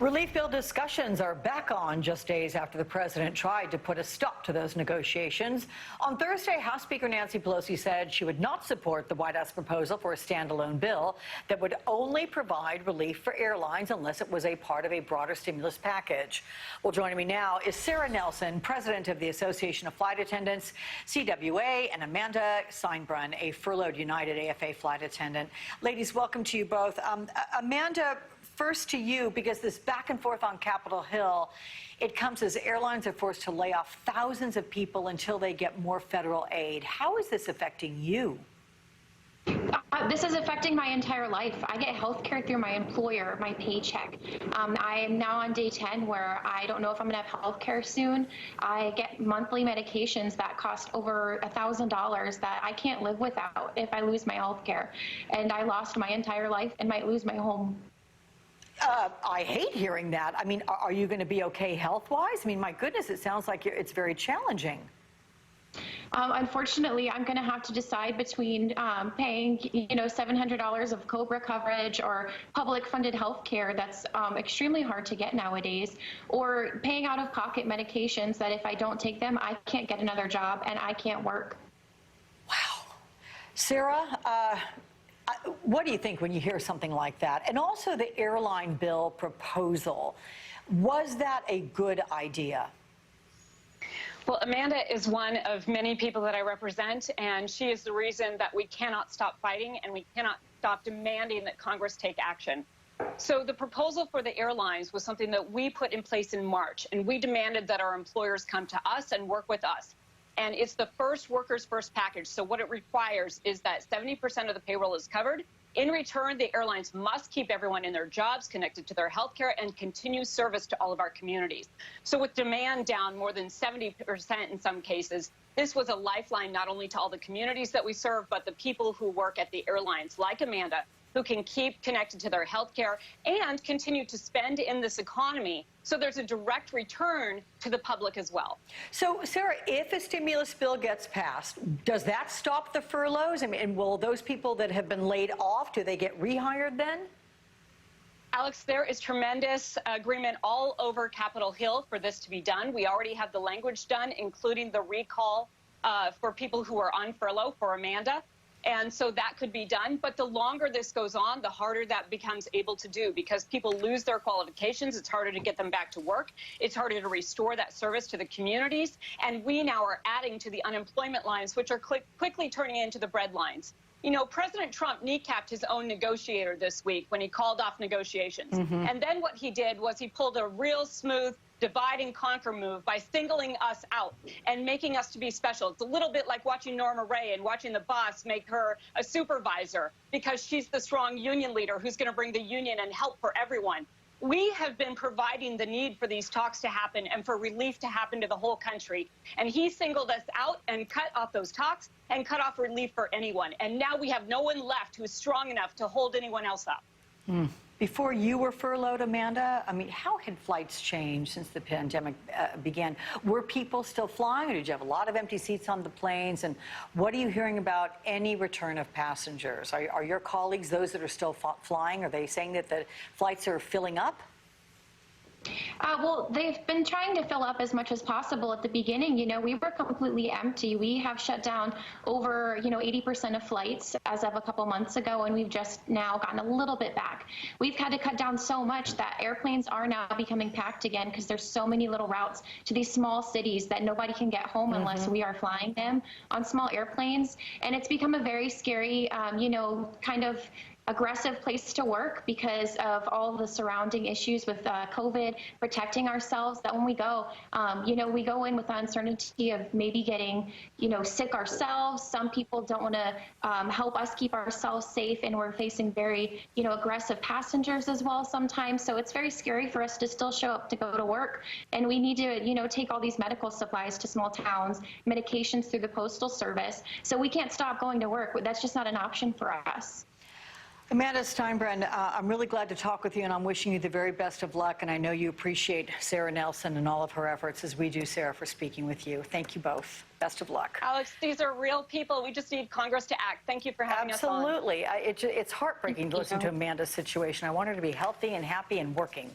Relief bill discussions are back on just days after the president tried to put a stop to those negotiations. On Thursday, House Speaker Nancy Pelosi said she would not support the White House proposal for a standalone bill that would only provide relief for airlines unless it was a part of a broader stimulus package. Well, joining me now is Sara Nelson, president of the Association of Flight Attendants, CWA, and Amanda Steinbrunn, a furloughed United AFA flight attendant. Ladies, welcome to you both. Amanda, first to you, because this back and forth on Capitol Hill, it comes as airlines are forced to lay off thousands of people until they get more federal aid. How is this affecting you? This is affecting my entire life. I get health care through my employer, my paycheck. I am now on day 10 where I don't know if I'm going to have health care soon. I get monthly medications that cost over $1,000 that I can't live without if I lose my health care. And I lost my entire life and might lose my home. I hate hearing that. I mean, are you going to be okay health-wise? I mean, my goodness, it sounds like it's very challenging. Unfortunately, I'm going to have to decide between paying, $700 of COBRA coverage or public-funded health care that's extremely hard to get nowadays, or paying out-of-pocket medications that if I don't take them, I can't get another job and I can't work. Wow. Sara, what do you think when you hear something like that? And also the airline bill proposal. Was that a good idea? Well, Amanda is one of many people that I represent, and she is the reason that we cannot stop fighting and we cannot stop demanding that Congress take action. So the proposal for the airlines was something that we put in place in March, and we demanded that our employers come to us and work with us. And it's the first workers first package. So what it requires is that 70% of the payroll is covered. In return, the airlines must keep everyone in their jobs, connected to their health care, and continue service to all of our communities. So with demand down more than 70% in some cases, this was a lifeline not only to all the communities that we serve, but the people who work at the airlines, like Amanda, who can keep connected to their health care and continue to spend in this economy. So there's a direct return to the public as well. So, Sara, if a stimulus bill gets passed, does that stop the furloughs? I mean, and will those people that have been laid off, do they get rehired then? Alex, there is tremendous agreement all over Capitol Hill for this to be done. We already have the language done, including the recall for people who are on furlough for Amanda. And so that could be done. But the longer this goes on, the harder that becomes able to do, because people lose their qualifications. It's harder to get them back to work. It's harder to restore that service to the communities. And we now are adding to the unemployment lines, which are quickly turning into the bread lines. You know, President Trump kneecapped his own negotiator this week when he called off negotiations. And then what he did was he pulled a real smooth divide and conquer move by singling us out and making us to be special. It's a little bit like watching Norma Ray and watching the boss make her a supervisor because she's the strong union leader who's going to bring the union and help for everyone. We have been providing the need for these talks to happen and for relief to happen to the whole country. And he singled us out and cut off those talks and cut off relief for anyone. And now we have no one left who's strong enough to hold anyone else up. Before you were furloughed, Amanda, I mean, how had flights changed since the pandemic began? Were people still flying, or did you have a lot of empty seats on the planes? And what are you hearing about any return of passengers? Are your colleagues, those that are still flying, are they saying that the flights are filling up? Well, they've been trying to fill up as much as possible at the beginning. You know, we were completely empty. We have shut down over, 80% of flights as of a couple months ago, and we've just now gotten a little bit back. We've had to cut down so much that airplanes are now becoming packed again because there's so many little routes to these small cities that nobody can get home unless we are flying them on small airplanes. And it's become a very scary, kind of aggressive place to work because of all the surrounding issues with COVID, protecting ourselves, that when we go, we go in with the uncertainty of maybe getting, sick ourselves. Some people don't want to help us keep ourselves safe, and we're facing very, aggressive passengers as well sometimes. So it's very scary for us to still show up to go to work. And we need to, take all these medical supplies to small towns, medications through the Postal Service. So we can't stop going to work. That's just not an option for us. Amanda Steinbrunn, I'm really glad to talk with you, and I'm wishing you the very best of luck. And I know you appreciate Sara Nelson and all of her efforts, as we do, Sara, for speaking with you. Thank you both. Best of luck. Alex, these are real people. We just need Congress to act. Thank you for having us on. Absolutely. It's heartbreaking to listen to Amanda's situation. I want her to be healthy and happy and working.